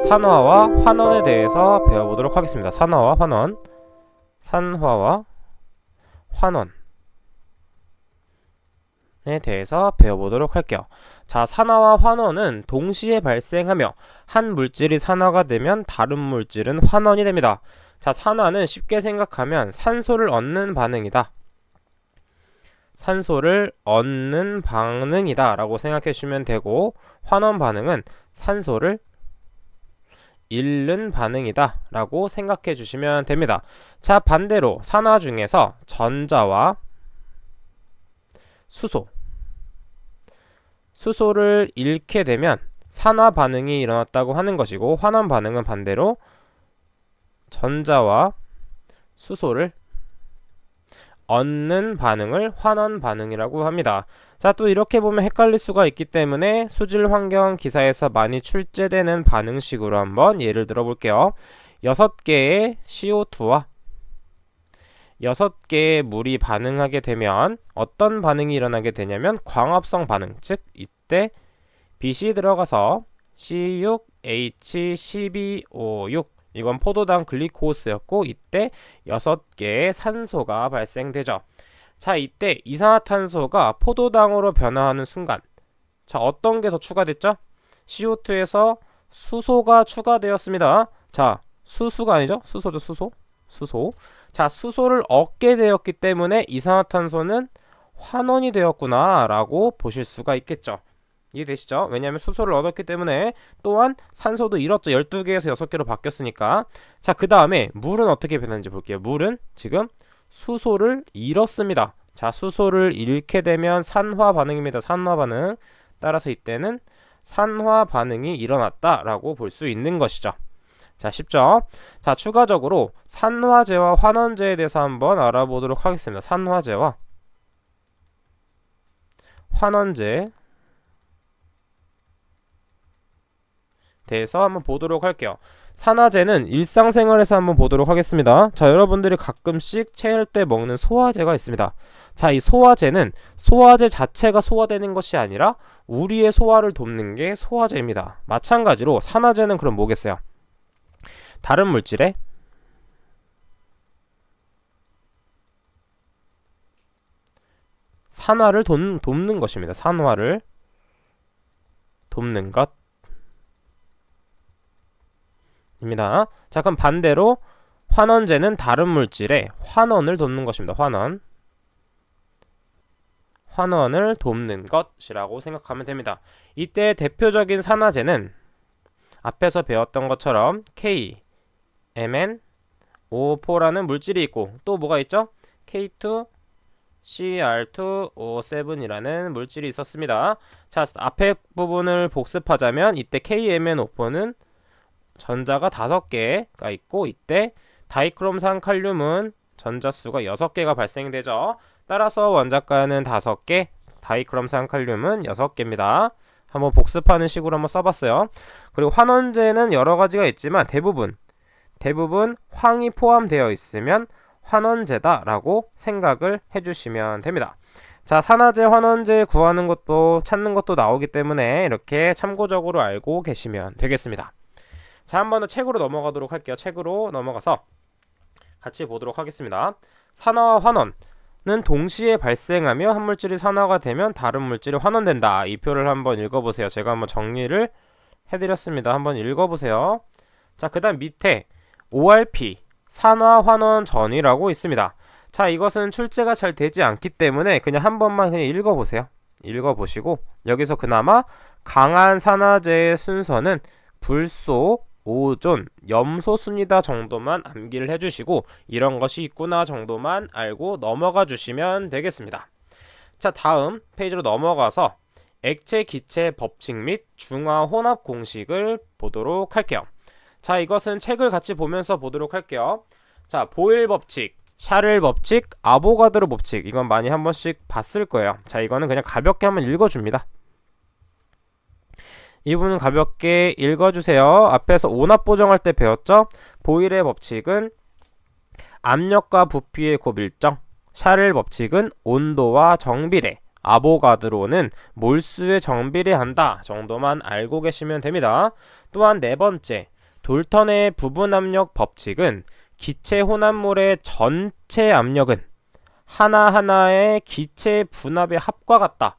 산화와 환원에 대해서 배워보도록 하겠습니다. 산화와 환원, 산화와 환원에 대해서 배워보도록 할게요. 자, 산화와 환원은 동시에 발생하며 한 물질이 산화가 되면 다른 물질은 환원이 됩니다. 자, 산화는 쉽게 생각하면 산소를 얻는 반응이다. 산소를 얻는 반응이다 라고 생각해 주시면 되고, 환원 반응은 산소를 잃는 반응이다 라고 생각해 주시면 됩니다. 자, 반대로 산화 중에서 전자와 수소를 잃게 되면 산화 반응이 일어났다고 하는 것이고, 환원 반응은 반대로 전자와 수소를 얻는 반응을 환원 반응이라고 합니다. 자, 또 이렇게 보면 헷갈릴 수가 있기 때문에 수질 환경 기사에서 많이 출제되는 반응식으로 한번 예를 들어 볼게요. 6개의 CO2와 6개의 물이 반응하게 되면 어떤 반응이 일어나게 되냐면 광합성 반응, 즉 이때 빛이 들어가서 C6H12O6, 이건 포도당 글리코스였고, 이때 6개의 산소가 발생되죠. 자, 이때 이산화탄소가 포도당으로 변화하는 순간, 자, 어떤 게 더 추가됐죠? CO2에서 수소가 추가되었습니다. 자, 수소가 아니죠? 수소죠, 수소. 자, 수소를 얻게 되었기 때문에 이산화탄소는 환원이 되었구나 라고 보실 수가 있겠죠. 이해되시죠? 왜냐하면 수소를 얻었기 때문에 또한 산소도 잃었죠. 12개에서 6개로 바뀌었으니까. 자, 그 다음에 물은 어떻게 변하는지 볼게요. 물은 지금 수소를 잃었습니다. 자, 수소를 잃게 되면 산화 반응입니다. 산화 반응. 따라서 이때는 산화 반응이 일어났다 라고 볼 수 있는 것이죠. 자, 쉽죠? 자, 추가적으로 산화제와 환원제에 대해서 한번 알아보도록 하겠습니다. 산화제와 환원제 대해서 한번 보도록 할게요. 산화제는 일상생활에서 한번 보도록 하겠습니다. 자, 여러분들이 가끔씩 체할 때 먹는 소화제가 있습니다. 자, 이 소화제는 소화제 자체가 소화되는 것이 아니라 우리의 소화를 돕는 게 소화제입니다. 마찬가지로 산화제는 그럼 뭐겠어요? 다른 물질에 산화를 돕는 것입니다. 산화를 돕는 것 입니다. 자, 그럼 반대로 환원제는 다른 물질에 환원을 돕는 것입니다. 환원을 돕는 것이라고 생각하면 됩니다. 이때 대표적인 산화제는 앞에서 배웠던 것처럼 KMnO4라는 물질이 있고, 또 뭐가 있죠? K2CR2O7이라는 물질이 있었습니다. 자, 앞에 부분을 복습하자면 이때 KMnO4는 전자가 5개가 있고, 이때 다이크롬산 칼륨은 전자수가 6개가 발생되죠. 따라서 원자가는 5개, 다이크롬산 칼륨은 6개입니다. 한번 복습하는 식으로 한번 써봤어요. 그리고 환원제는 여러가지가 있지만 대부분 황이 포함되어 있으면 환원제다 라고 생각을 해주시면 됩니다. 자, 산화제, 환원제 구하는 것도 찾는 것도 나오기 때문에 이렇게 참고적으로 알고 계시면 되겠습니다. 자, 한 번 더 책으로 넘어가도록 할게요. 책으로 넘어가서 같이 보도록 하겠습니다. 산화와 환원은 동시에 발생하며 한 물질이 산화가 되면 다른 물질이 환원된다. 이 표를 한번 읽어보세요. 제가 한번 정리를 해드렸습니다. 한번 읽어보세요. 자, 그 다음 밑에 ORP, 산화 환원 전이라고 있습니다. 자, 이것은 출제가 잘 되지 않기 때문에 그냥 한 번만 그냥 읽어보세요. 읽어보시고 여기서 그나마 강한 산화제의 순서는 불소, 오존, 염소 순이다 정도만 암기를 해주시고 이런 것이 있구나 정도만 알고 넘어가 주시면 되겠습니다. 자, 다음 페이지로 넘어가서 액체 기체 법칙 및 중화 혼합 공식을 보도록 할게요. 자, 이것은 책을 같이 보면서 보도록 할게요. 자, 보일 법칙, 샤를 법칙, 아보가드로 법칙, 이건 많이 한 번씩 봤을 거예요. 자, 이거는 그냥 가볍게 한번 읽어줍니다. 이 부분은 가볍게 읽어주세요. 앞에서 온압 보정할 때 배웠죠? 보일의 법칙은 압력과 부피의 곱일정, 샤를 법칙은 온도와 정비례, 아보가드로는 몰수에 정비례한다 정도만 알고 계시면 됩니다. 또한 네 번째, 돌턴의 부분압력 법칙은 기체 혼합물의 전체 압력은 하나하나의 기체 분압의 합과 같다.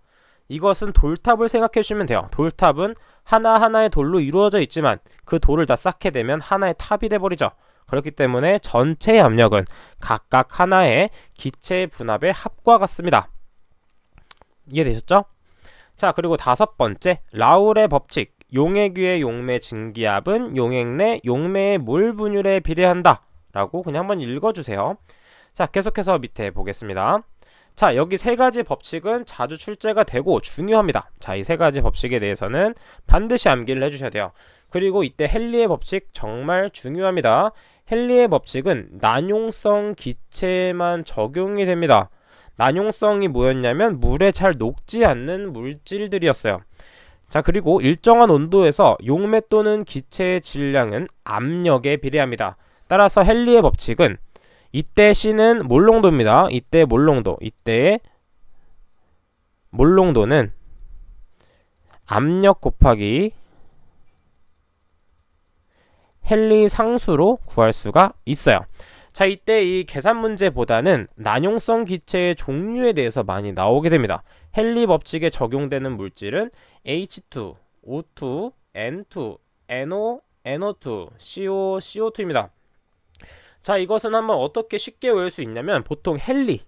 이것은 돌탑을 생각해 주시면 돼요. 돌탑은 하나하나의 돌로 이루어져 있지만 그 돌을 다 쌓게 되면 하나의 탑이 돼버리죠. 그렇기 때문에 전체의 압력은 각각 하나의 기체 분압의 합과 같습니다. 이해되셨죠? 자, 그리고 다섯 번째, 라울의 법칙. 용액 위의 용매 증기압은 용액 내 용매의 몰 분율에 비례한다 라고 그냥 한번 읽어주세요. 자, 계속해서 밑에 보겠습니다. 자, 여기 세 가지 법칙은 자주 출제가 되고 중요합니다. 자, 이 세 가지 법칙에 대해서는 반드시 암기를 해주셔야 돼요. 그리고 이때 헨리의 법칙 정말 중요합니다. 헨리의 법칙은 난용성 기체에만 적용이 됩니다. 난용성이 뭐였냐면 물에 잘 녹지 않는 물질들이었어요. 자, 그리고 일정한 온도에서 용매 또는 기체의 질량은 압력에 비례합니다. 따라서 헨리의 법칙은 이때 C는 몰농도입니다. 이때 몰농도, 이때의 몰농도는 압력 곱하기 헨리 상수로 구할 수가 있어요. 자, 이때 이 계산 문제보다는 난용성 기체의 종류에 대해서 많이 나오게 됩니다. 헨리 법칙에 적용되는 물질은 H2, O2, N2, NO, NO2, CO, CO2입니다. 자, 이것은 한번 어떻게 쉽게 외울 수 있냐면 보통 헨리,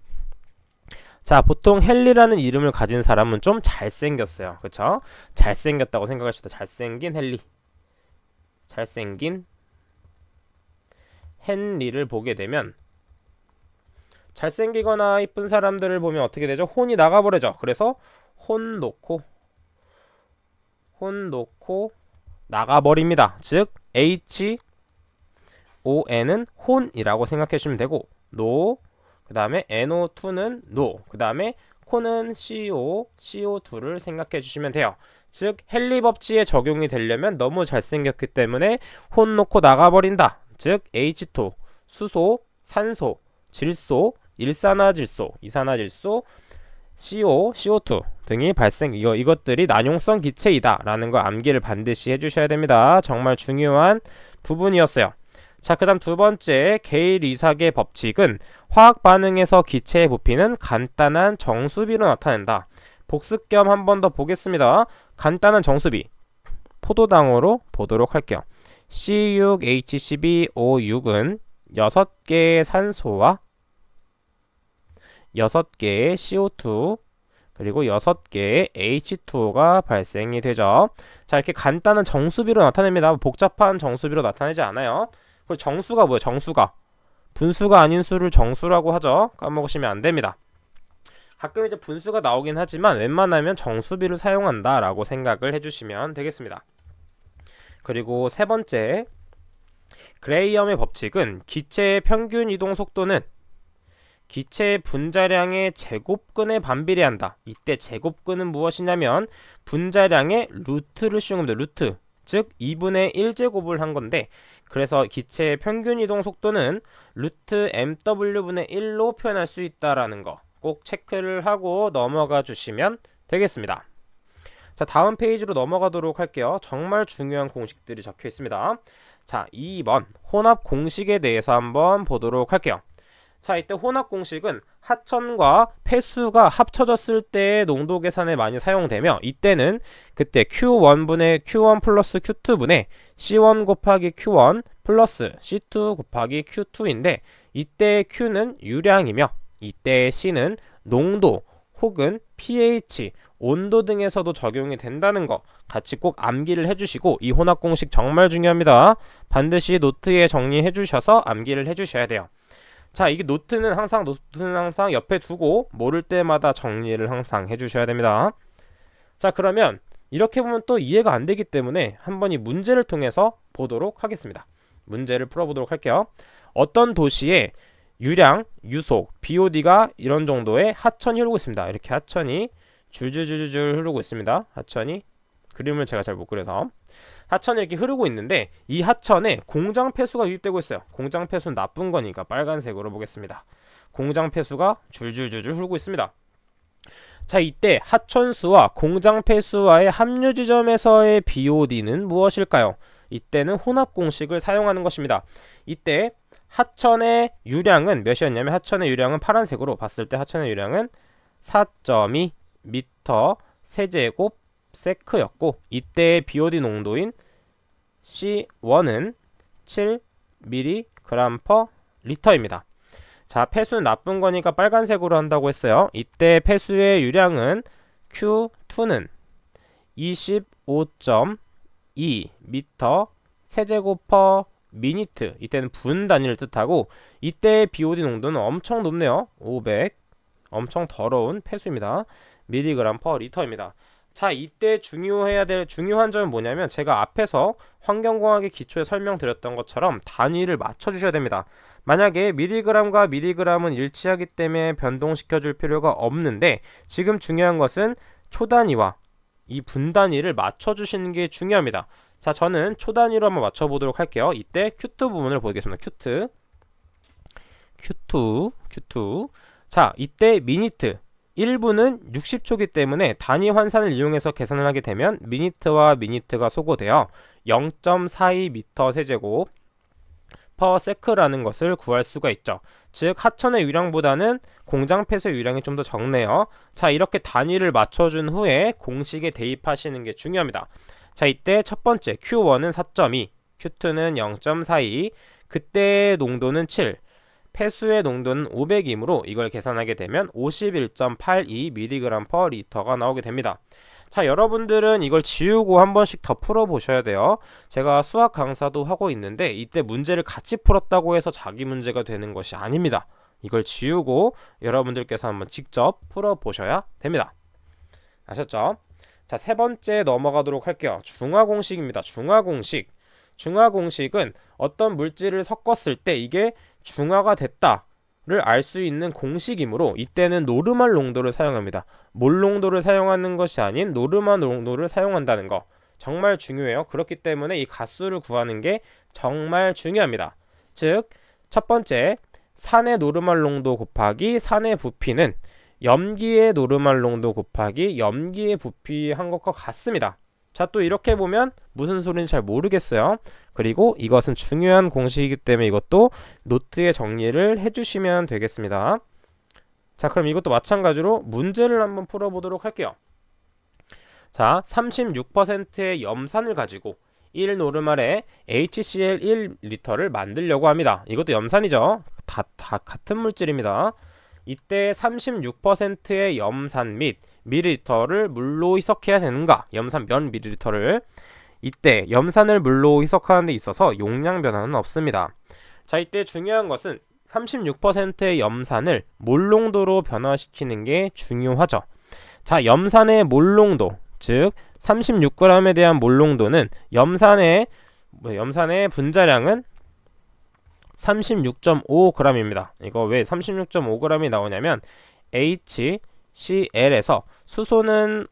자, 보통 헨리라는 이름을 가진 사람은 좀 잘생겼어요. 그쵸? 잘생겼다고 생각하시다. 잘생긴 헨리, 잘생긴 헨리를 보게 되면 잘생기거나 이쁜 사람들을 보면 어떻게 되죠? 혼이 나가버리죠. 그래서 혼 놓고 나가버립니다. 즉 HON은 혼이라고 생각해 주시면 되고 노, 그 다음에 NO2는 노, 그 다음에 코는 CO, CO2를 생각해 주시면 돼요. 즉 헨리 법칙에 적용이 되려면 너무 잘생겼기 때문에 혼 놓고 나가버린다. 즉 H2, 수소, 산소, 질소, 일산화질소, 이산화질소, CO, CO2 등이 이것들이 난용성 기체이다 라는 거 암기를 반드시 해주셔야 됩니다. 정말 중요한 부분이었어요. 자, 그 다음 두 번째, 게일-이삭의 법칙은 화학 반응에서 기체의 부피는 간단한 정수비로 나타낸다. 복습 겸 한 번 더 보겠습니다. 간단한 정수비 포도당으로 보도록 할게요. C6H12O6은 6개의 산소와 6개의 CO2 그리고 6개의 H2O가 발생이 되죠. 자, 이렇게 간단한 정수비로 나타냅니다. 복잡한 정수비로 나타내지 않아요. 그리고 정수가 뭐예요? 정수가 분수가 아닌 수를 정수라고 하죠. 까먹으시면 안 됩니다. 가끔 이제 분수가 나오긴 하지만 웬만하면 정수비를 사용한다 라고 생각을 해주시면 되겠습니다. 그리고 세 번째, 그레이엄의 법칙은 기체의 평균 이동 속도는 기체의 분자량의 제곱근에 반비례한다. 이때 제곱근은 무엇이냐면 분자량의 루트를 씌운 겁니다. 루트, 즉 2분의 1제곱을 한 건데, 그래서 기체의 평균 이동 속도는 루트 mw분의 1로 표현할 수 있다라는 거 꼭 체크를 하고 넘어가 주시면 되겠습니다. 자, 다음 페이지로 넘어가도록 할게요. 정말 중요한 공식들이 적혀 있습니다. 자, 2번 혼합 공식에 대해서 한번 보도록 할게요. 자, 이때 혼합 공식은 하천과 폐수가 합쳐졌을 때의 농도 계산에 많이 사용되며, 이때는 그때 Q1분의 Q1 플러스 Q2분의 C1 곱하기 Q1 플러스 C2 곱하기 Q2인데, 이때 Q는 유량이며 이때 C는 농도 혹은 pH, 온도 등에서도 적용이 된다는 거 같이 꼭 암기를 해주시고, 이 혼합 공식 정말 중요합니다. 반드시 노트에 정리해 주셔서 암기를 해주셔야 돼요. 자, 이게 노트는 항상 옆에 두고 모를 때마다 정리를 항상 해주셔야 됩니다. 자, 그러면 이렇게 보면 또 이해가 안 되기 때문에 한번 이 문제를 통해서 보도록 하겠습니다. 문제를 풀어보도록 할게요. 어떤 도시에 유량, 유속, BOD가 이런 정도의 하천이 흐르고 있습니다. 이렇게 하천이 줄줄줄줄 흐르고 있습니다. 하천이, 그림을 제가 잘 못 그려서 하천이 이렇게 흐르고 있는데, 이 하천에 공장 폐수가 유입되고 있어요. 공장 폐수는 나쁜 거니까 빨간색으로 보겠습니다. 공장 폐수가 줄줄줄줄 흐르고 있습니다. 자, 이때 하천수와 공장 폐수와의 합류 지점에서의 BOD는 무엇일까요? 이때는 혼합 공식을 사용하는 것입니다. 이때 하천의 유량은 몇이었냐면 하천의 유량은 파란색으로 봤을 때 하천의 유량은 4.2 미터 세제곱 세크였고 이때의 BOD 농도인 C1은 7 mg per 리터입니다. 자, 폐수는 나쁜 거니까 빨간색으로 한다고 했어요. 이때 폐수의 유량은 Q2는 25.2 미터 세제곱 per 미니트, 이때는 분 단위를 뜻하고 이때의 BOD 농도는 엄청 높네요. 500, 엄청 더러운 폐수입니다. 밀리그램 per 리터입니다. 자, 이때 중요해야 될 중요한 점은 뭐냐면 제가 앞에서 환경공학의 기초에 설명드렸던 것처럼 단위를 맞춰주셔야 됩니다. 만약에 미리그램과 미리그램은 일치하기 때문에 변동시켜 줄 필요가 없는데 지금 중요한 것은 초단위와 이 분단위를 맞춰주시는 게 중요합니다. 자, 저는 초단위로 한번 맞춰보도록 할게요. 이때 Q2 부분을 보겠습니다. Q2. 자, 이때 미니트 1분은 60초기 때문에 단위 환산을 이용해서 계산을 하게 되면 미니트와 미니트가 소거되어 0.42m 세제곱 per sec라는 것을 구할 수가 있죠. 즉 하천의 유량보다는 공장 폐수의 유량이 좀 더 적네요. 자, 이렇게 단위를 맞춰준 후에 공식에 대입하시는 게 중요합니다. 자, 이때 첫 번째 Q1은 4.2, Q2는 0.42, 그때의 농도는 7, 폐수의 농도는 500이므로 이걸 계산하게 되면 51.82mg per 리터가 나오게 됩니다. 자, 여러분들은 이걸 지우고 한 번씩 더 풀어보셔야 돼요. 제가 수학 강사도 하고 있는데 이때 문제를 같이 풀었다고 해서 자기 문제가 되는 것이 아닙니다. 이걸 지우고 여러분들께서 한번 직접 풀어보셔야 됩니다. 아셨죠? 자, 세 번째 넘어가도록 할게요. 중화공식입니다. 중화공식은 어떤 물질을 섞었을 때 이게 중화가 됐다를 알 수 있는 공식이므로 이때는 노르말 농도를 사용합니다. 몰 농도를 사용하는 것이 아닌 노르말 농도를 사용한다는 거 정말 중요해요. 그렇기 때문에 이 가수를 구하는 게 정말 중요합니다. 즉, 첫 번째 산의 노르말 농도 곱하기 산의 부피는 염기의 노르말 농도 곱하기 염기의 부피 한 것과 같습니다. 자, 또 이렇게 보면 무슨 소리인지 잘 모르겠어요. 그리고 이것은 중요한 공식이기 때문에 이것도 노트에 정리를 해주시면 되겠습니다. 자, 그럼 이것도 마찬가지로 문제를 한번 풀어보도록 할게요. 자, 36%의 염산을 가지고 1노르말의 HCl 1리터를 만들려고 합니다. 이것도 염산이죠. 다 같은 물질입니다. 이때 36%의 염산 및 밀리리터를 물로 희석해야 되는가? 염산 몇 밀리리터를. 이때 염산을 물로 희석하는 데 있어서 용량 변화는 없습니다. 자, 이때 중요한 것은 36%의 염산을 몰 농도로 변화시키는 게 중요하죠. 자, 염산의 몰 농도, 즉 36g에 대한 몰 농도는 염산의 분자량은 36.5g입니다. 이거 왜 36.5g이 나오냐면 HCl에서 수소는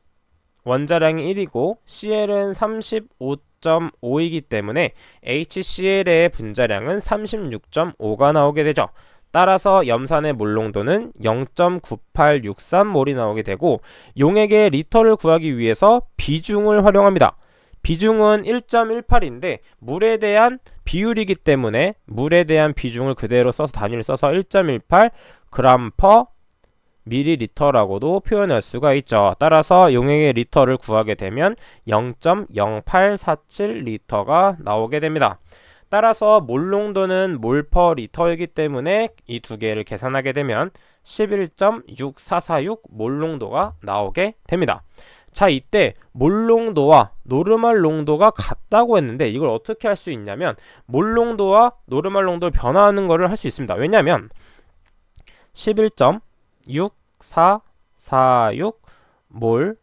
원자량이 1이고 Cl은 35.5이기 때문에 HCl의 분자량은 36.5가 나오게 되죠. 따라서 염산의 몰 농도는 0.9863몰이 나오게 되고 용액의 리터를 구하기 위해서 비중을 활용합니다. 비중은 1.18인데 물에 대한 비율이기 때문에 물에 대한 비중을 그대로 써서 단위를 써서 1.18 g per 밀리리터라고도 표현할 수가 있죠. 따라서 용액의 리터를 구하게 되면 0.0847리터가 나오게 됩니다. 따라서 몰 농도는 몰 퍼 리터이기 때문에 이 두 개를 계산하게 되면 11.6446 몰 농도가 나오게 됩니다. 자, 이때 몰 농도와 노르말 농도가 같다고 했는데 이걸 어떻게 할 수 있냐면 몰 농도와 노르말 농도를 변화하는 것을 할 수 있습니다. 왜냐하면 11.6446 몰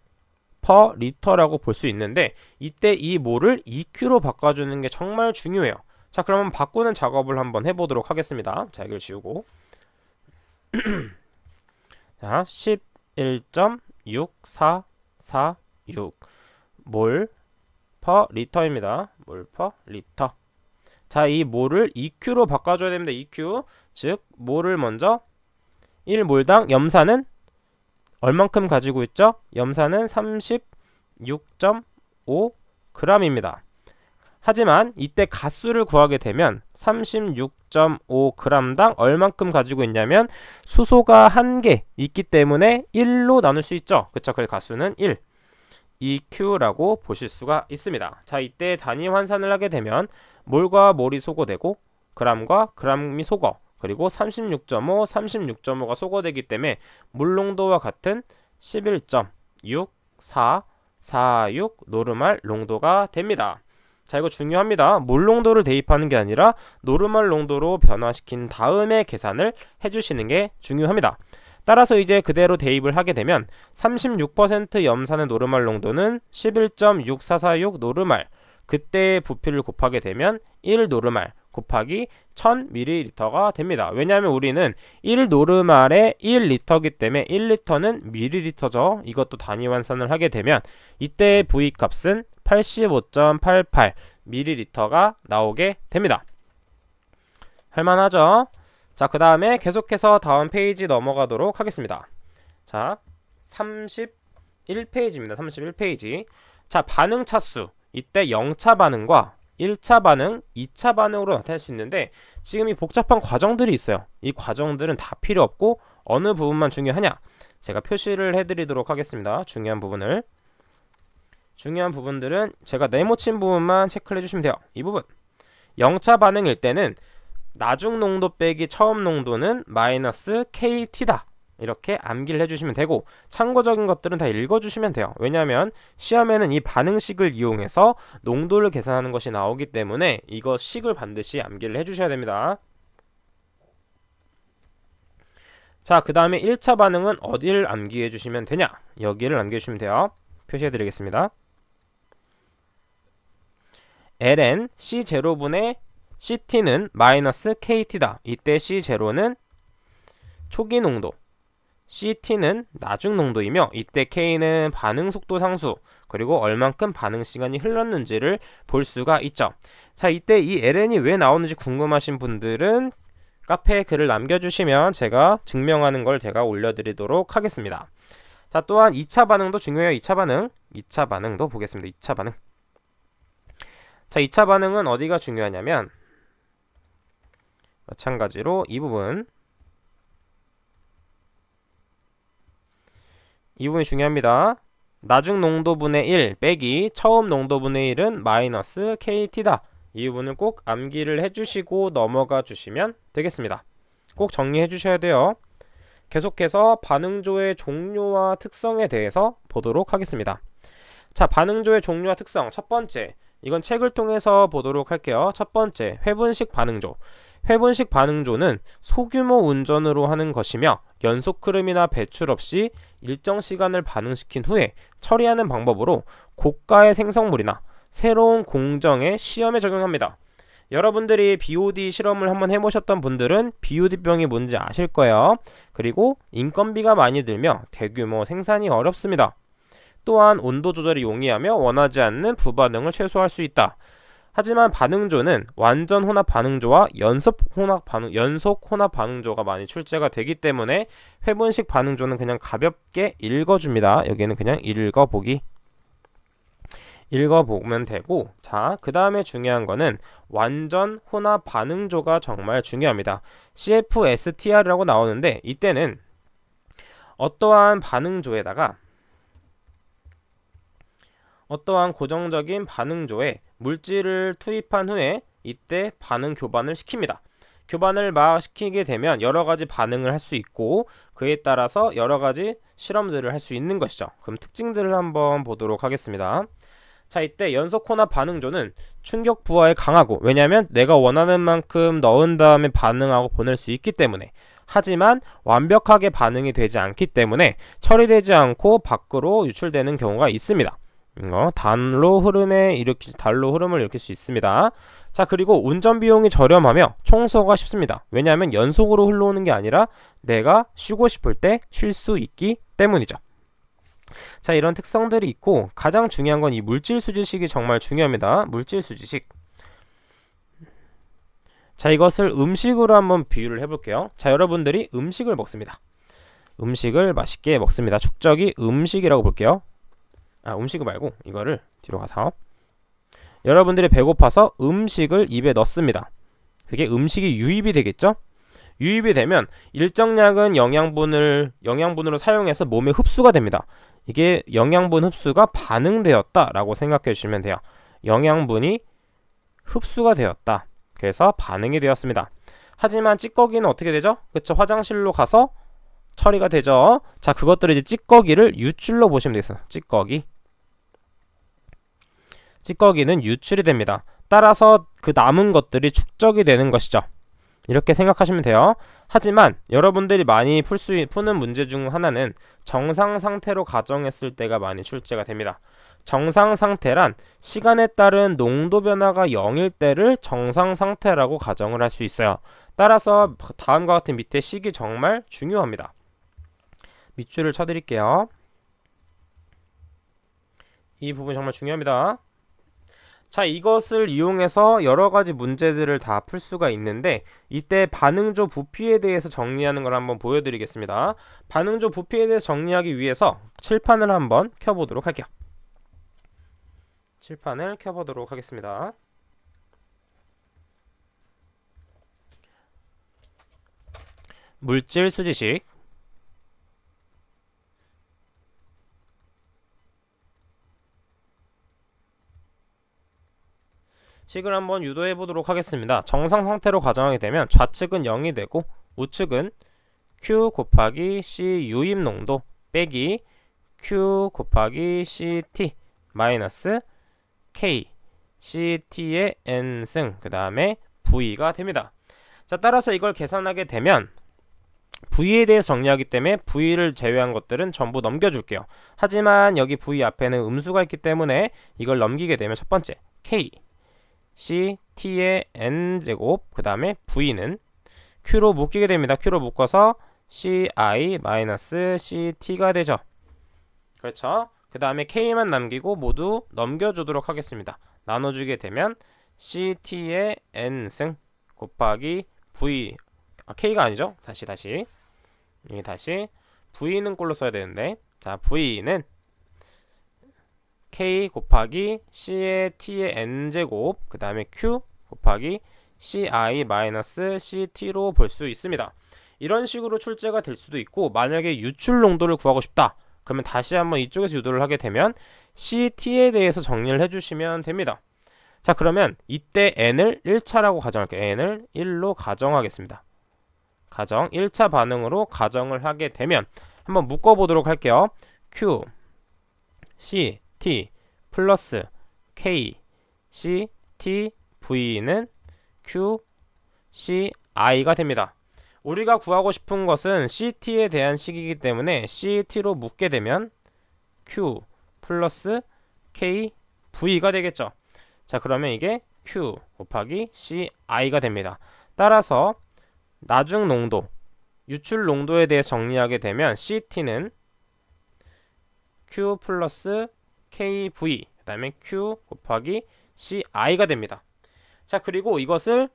퍼 리터라고 볼 수 있는데 이때 이 몰을 EQ로 바꿔주는 게 정말 중요해요. 자, 그러면 바꾸는 작업을 한번 해보도록 하겠습니다. 자, 이걸 지우고 자, 11.6446 몰 퍼 리터입니다. 몰 퍼 리터. 자, 이 몰을 EQ로 바꿔줘야 됩니다. EQ. 즉 몰을 먼저 1몰당 염산은 얼만큼 가지고 있죠? 염산은 36.5g입니다. 하지만 이때 가수를 구하게 되면 36.5g당 얼만큼 가지고 있냐면 수소가 1개 있기 때문에 1로 나눌 수 있죠. 그쵸? 그 가수는 1. EQ라고 보실 수가 있습니다. 자, 이때 단위 환산을 하게 되면 몰과 몰이 소거되고 g과 g이 소거, 그리고 36.5, 36.5가 소거되기 때문에 물농도와 같은 11.6446 노르말 농도가 됩니다. 자, 이거 중요합니다. 몰농도를 대입하는 게 아니라 노르말 농도로 변화시킨 다음에 계산을 해주시는 게 중요합니다. 따라서 이제 그대로 대입을 하게 되면 36% 염산의 노르말 농도는 11.6446 노르말, 그때의 부피를 곱하게 되면 1 노르말 곱하기 1000ml가 됩니다. 왜냐하면 우리는 1 노르말에 1리터이기 때문에 1리터는 ml죠. 이것도 단위 환산을 하게 되면 이때의 V 값은 85.88ml가 나오게 됩니다. 할만하죠? 자, 그 다음에 계속해서 다음 페이지 넘어가도록 하겠습니다. 자, 31페이지입니다. 31페이지. 자, 반응 차수. 이때 0차 반응과 1차 반응, 2차 반응으로 나타낼 수 있는데 지금 이 복잡한 과정들이 있어요. 이 과정들은 다 필요 없고 어느 부분만 중요하냐? 제가 표시를 해드리도록 하겠습니다. 중요한 부분들은 제가 네모친 부분만 체크를 해주시면 돼요. 이 부분. 0차 반응일 때는 나중 농도 빼기 처음 농도는 마이너스 KT다. 이렇게 암기를 해주시면 되고 참고적인 것들은 다 읽어주시면 돼요. 왜냐하면 시험에는 이 반응식을 이용해서 농도를 계산하는 것이 나오기 때문에 이거 식을 반드시 암기를 해주셔야 됩니다. 자, 그 다음에 1차 반응은 어디를 암기해 주시면 되냐? 여기를 암기해 주시면 돼요. 표시해 드리겠습니다. ln C0분의 CT는 마이너스 KT다. 이때 C0는 초기 농도, CT는 나중 농도이며 이때 K는 반응 속도 상수, 그리고 얼만큼 반응 시간이 흘렀는지를 볼 수가 있죠. 자, 이때 이 ln이 왜 나오는지 궁금하신 분들은 카페에 글을 남겨주시면 제가 증명하는 걸 제가 올려드리도록 하겠습니다. 자, 또한 2차 반응도 중요해요. 2차 반응도 보겠습니다. 2차 반응. 자, 2차 반응은 어디가 중요하냐면 마찬가지로 이 부분이 중요합니다. 나중 농도분의 1 빼기 처음 농도분의 1은 마이너스 KT다. 이 부분을 꼭 암기를 해주시고 넘어가 주시면 되겠습니다. 꼭 정리해 주셔야 돼요. 계속해서 반응조의 종류와 특성에 대해서 보도록 하겠습니다. 자, 반응조의 종류와 특성. 첫 번째, 이건 책을 통해서 보도록 할게요. 첫 번째, 회분식 반응조. 회분식 반응조는 소규모 운전으로 하는 것이며 연속 흐름이나 배출 없이 일정 시간을 반응시킨 후에 처리하는 방법으로 고가의 생성물이나 새로운 공정의 시험에 적용합니다. 여러분들이 BOD 실험을 한번 해보셨던 분들은 BOD병이 뭔지 아실 거예요. 그리고 인건비가 많이 들며 대규모 생산이 어렵습니다. 또한 온도 조절이 용이하며 원하지 않는 부반응을 최소화할 수 있다. 하지만 반응조는 완전 혼합 반응조와 연속 혼합 반응조가 많이 출제가 되기 때문에 회분식 반응조는 그냥 가볍게 읽어줍니다. 여기는 그냥 읽어보면 되고, 자, 그 다음에 중요한 거는 완전 혼합 반응조가 정말 중요합니다. CFSTR이라고 나오는데 이때는 어떠한 반응조에다가 어떠한 고정적인 반응조에 물질을 투입한 후에 이때 반응 교반을 시킵니다. 교반을 시키게 되면 여러가지 반응을 할 수 있고 그에 따라서 여러가지 실험들을 할 수 있는 것이죠. 그럼 특징들을 한번 보도록 하겠습니다. 자, 이때 연속 혼합 반응조는 충격 부하에 강하고, 왜냐하면 내가 원하는 만큼 넣은 다음에 반응하고 보낼 수 있기 때문에, 하지만 완벽하게 반응이 되지 않기 때문에 처리되지 않고 밖으로 유출되는 경우가 있습니다. 단로 흐름을 일으킬 수 있습니다. 자, 그리고 운전 비용이 저렴하며 청소가 쉽습니다. 왜냐하면 연속으로 흘러오는 게 아니라 내가 쉬고 싶을 때 쉴 수 있기 때문이죠. 자, 이런 특성들이 있고 가장 중요한 건 이 물질 수지식이 정말 중요합니다. 물질 수지식. 자, 이것을 음식으로 한번 비유를 해볼게요. 자, 여러분들이 음식을 먹습니다. 음식을 맛있게 먹습니다. 축적이 음식이라고 볼게요. 음식 말고 이거를 뒤로 가서 여러분들이 배고파서 음식을 입에 넣습니다. 그게 음식이 유입이 되겠죠? 유입이 되면 일정량은 영양분으로 사용해서 몸에 흡수가 됩니다. 이게 영양분 흡수가 반응되었다라고 생각해 주시면 돼요. 영양분이 흡수가 되었다. 그래서 반응이 되었습니다. 하지만 찌꺼기는 어떻게 되죠? 그쵸? 화장실로 가서 처리가 되죠. 자, 그것들을 이제 찌꺼기를 유출로 보시면 되겠어요. 찌꺼기는 유출이 됩니다. 따라서 그 남은 것들이 축적이 되는 것이죠. 이렇게 생각하시면 돼요. 하지만 여러분들이 많이 푸는 문제 중 하나는 정상 상태로 가정했을 때가 많이 출제가 됩니다. 정상 상태란 시간에 따른 농도 변화가 0일 때를 정상 상태라고 가정을 할 수 있어요. 따라서 다음과 같은 밑에 식이 정말 중요합니다. 밑줄을 쳐드릴게요. 이 부분 정말 중요합니다. 자, 이것을 이용해서 여러가지 문제들을 다 풀 수가 있는데 이때 반응조 부피에 대해서 정리하는 걸 한번 보여드리겠습니다. 반응조 부피에 대해서 정리하기 위해서 칠판을 한번 켜보도록 할게요. 칠판을 켜보도록 하겠습니다. 물질 수지식 식을 한번 유도해 보도록 하겠습니다. 정상 상태로 가정하게 되면 좌측은 0이 되고 우측은 Q 곱하기 C 유입 농도 빼기 Q 곱하기 CT 마이너스 K CT의 N승 그 다음에 V가 됩니다. 자, 따라서 이걸 계산하게 되면 V에 대해서 정리하기 때문에 V를 제외한 것들은 전부 넘겨줄게요. 하지만 여기 V 앞에는 음수가 있기 때문에 이걸 넘기게 되면 첫 번째 K CT의 N제곱 그 다음에 V는 Q로 묶이게 됩니다. Q로 묶어서 CI-CT가 되죠. 그렇죠? 그 다음에 K만 남기고 모두 넘겨주도록 하겠습니다. 나눠주게 되면 CT의 N승 곱하기 V K가 아니죠? 다시 V는 꼴로 써야 되는데 자, V는 K 곱하기 C의 T의 N제곱 그 다음에 Q 곱하기 CI-CT로 볼 수 있습니다. 이런 식으로 출제가 될 수도 있고 만약에 유출 농도를 구하고 싶다 그러면 다시 한번 이쪽에서 유도를 하게 되면 CT에 대해서 정리를 해주시면 됩니다. 자, 그러면 이때 N을 1차라고 가정할게요. N을 1로 가정하겠습니다. 1차 반응으로 가정을 하게 되면 한번 묶어보도록 할게요. Q, C, T 플러스 K, C, T, V는 Q, C, I가 됩니다. 우리가 구하고 싶은 것은 CT에 대한 식이기 때문에 CT로 묶게 되면 Q 플러스 K, V가 되겠죠. 자, 그러면 이게 Q 곱하기 C, I가 됩니다. 따라서 나중 농도, 유출 농도에 대해 정리하게 되면 CT는 Q 플러스 KV 그 다음에 Q 곱하기 CI가 됩니다. 자, 그리고 이것을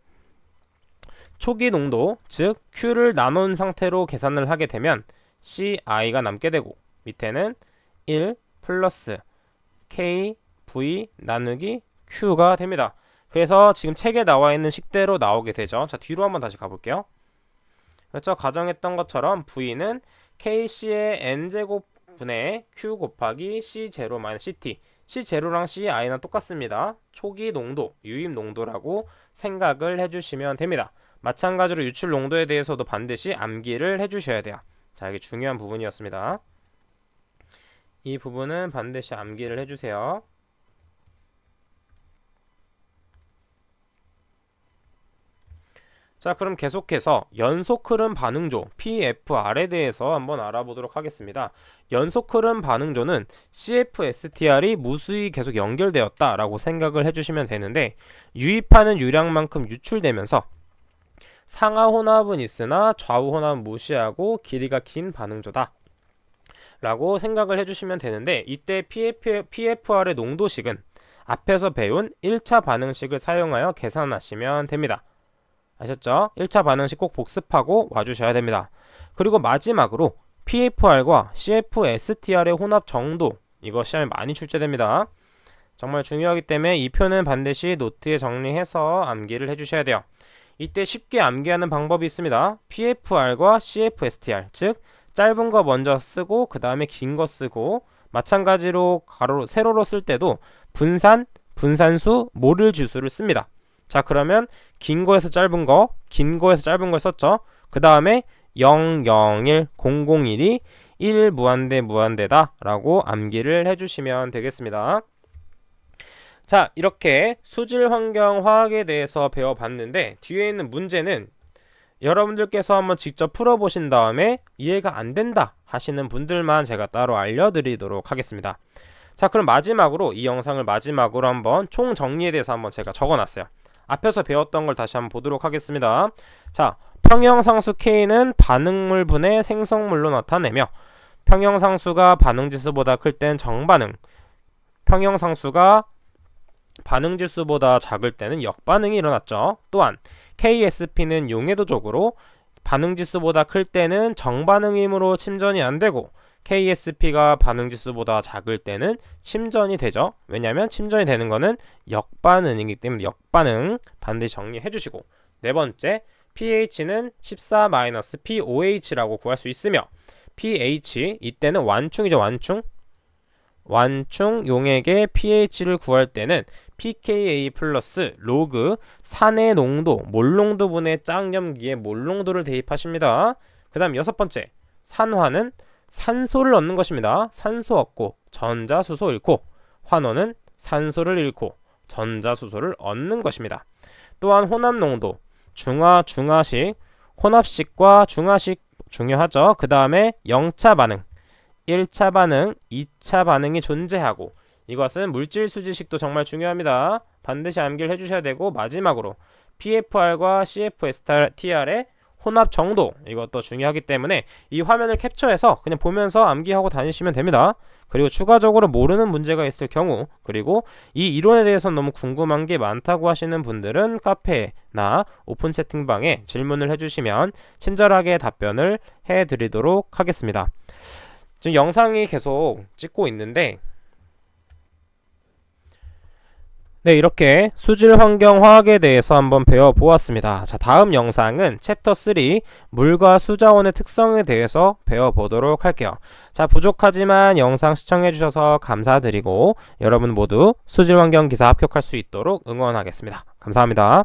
초기 농도, 즉 Q를 나눈 상태로 계산을 하게 되면 CI가 남게 되고 밑에는 1 플러스 KV 나누기 Q가 됩니다. 그래서 지금 책에 나와 있는 식대로 나오게 되죠. 자, 뒤로 한번 다시 가볼게요. 그렇죠? 가정했던 것처럼 V는 KC의 N제곱 분의 Q 곱하기 C0 마이너스 CT C0랑 CI는 똑같습니다. 초기 농도, 유입 농도라고 생각을 해주시면 됩니다. 마찬가지로 유출 농도에 대해서도 반드시 암기를 해주셔야 돼요. 자, 이게 중요한 부분이었습니다. 이 부분은 반드시 암기를 해주세요. 자, 그럼 계속해서 연속 흐름 반응조 PFR에 대해서 한번 알아보도록 하겠습니다. 연속 흐름 반응조는 CFSTR이 무수히 계속 연결되었다라고 생각을 해주시면 되는데 유입하는 유량만큼 유출되면서 상하 혼합은 있으나 좌우 혼합은 무시하고 길이가 긴 반응조다 라고 생각을 해주시면 되는데 이때 PFR의 농도식은 앞에서 배운 1차 반응식을 사용하여 계산하시면 됩니다. 아셨죠? 1차 반응식 꼭 복습하고 와주셔야 됩니다. 그리고 마지막으로 PFR과 CFSTR의 혼합 정도, 이거 시험에 많이 출제됩니다. 정말 중요하기 때문에 이 표는 반드시 노트에 정리해서 암기를 해주셔야 돼요. 이때 쉽게 암기하는 방법이 있습니다. PFR과 CFSTR, 즉 짧은 거 먼저 쓰고 그 다음에 긴 거 쓰고, 마찬가지로 가로 세로로 쓸 때도 분산, 분산수, 모를 지수를 씁니다. 자, 그러면 긴 거에서 짧은 거, 긴 거에서 짧은 걸 썼죠. 그 다음에 0, 0, 1, 0, 0, 1이 1 무한대 무한대다 라고 암기를 해주시면 되겠습니다. 자, 이렇게 수질 환경 화학에 대해서 배워봤는데, 뒤에 있는 문제는 여러분들께서 한번 직접 풀어보신 다음에 이해가 안 된다 하시는 분들만 제가 따로 알려드리도록 하겠습니다. 자, 그럼 마지막으로 이 영상을 마지막으로 한번 총 정리에 대해서 한번 제가 적어놨어요. 앞에서 배웠던 걸 다시 한번 보도록 하겠습니다. 자, 평형상수 K는 반응물 분의 생성물로 나타내며, 평형상수가 반응지수보다 클 땐 정반응, 평형상수가 반응지수보다 작을 때는 역반응이 일어났죠. 또한 KSP는 용해도적으로 반응지수보다 클 때는 정반응이므로 침전이 안되고, KSP가 반응지수보다 작을 때는 침전이 되죠. 왜냐하면 침전이 되는 거는 역반응이기 때문에 역반응 반드시 정리해 주시고, 네 번째, pH는 14-POH라고 구할 수 있으며, pH 이때는 완충이죠. 완충 용액의 pH를 구할 때는 pKa 플러스 로그 산의 농도, 몰농도분의 짝염기의 몰농도를 대입하십니다. 그 다음 여섯 번째, 산화는 산소를 얻는 것입니다. 산소 얻고 전자수소 잃고, 환원은 산소를 잃고 전자수소를 얻는 것입니다. 또한 혼합농도, 중화식, 혼합식과 중화식 중요하죠. 그 다음에 0차 반응, 1차 반응, 2차 반응이 존재하고, 이것은 물질 수지식도 정말 중요합니다. 반드시 암기를 해주셔야 되고, 마지막으로 PFR과 CFSTR의 혼합 정도, 이것도 중요하기 때문에 이 화면을 캡처해서 그냥 보면서 암기하고 다니시면 됩니다. 그리고 추가적으로 모르는 문제가 있을 경우, 그리고 이 이론에 대해서 너무 궁금한 게 많다고 하시는 분들은 카페나 오픈 채팅방에 질문을 해주시면 친절하게 답변을 해드리도록 하겠습니다. 지금 영상이 계속 찍고 있는데, 네, 이렇게 수질 환경 화학에 대해서 한번 배워보았습니다. 자, 다음 영상은 챕터 3 물과 수자원의 특성에 대해서 배워보도록 할게요. 자, 부족하지만 영상 시청해주셔서 감사드리고, 여러분 모두 수질 환경 기사 합격할 수 있도록 응원하겠습니다. 감사합니다.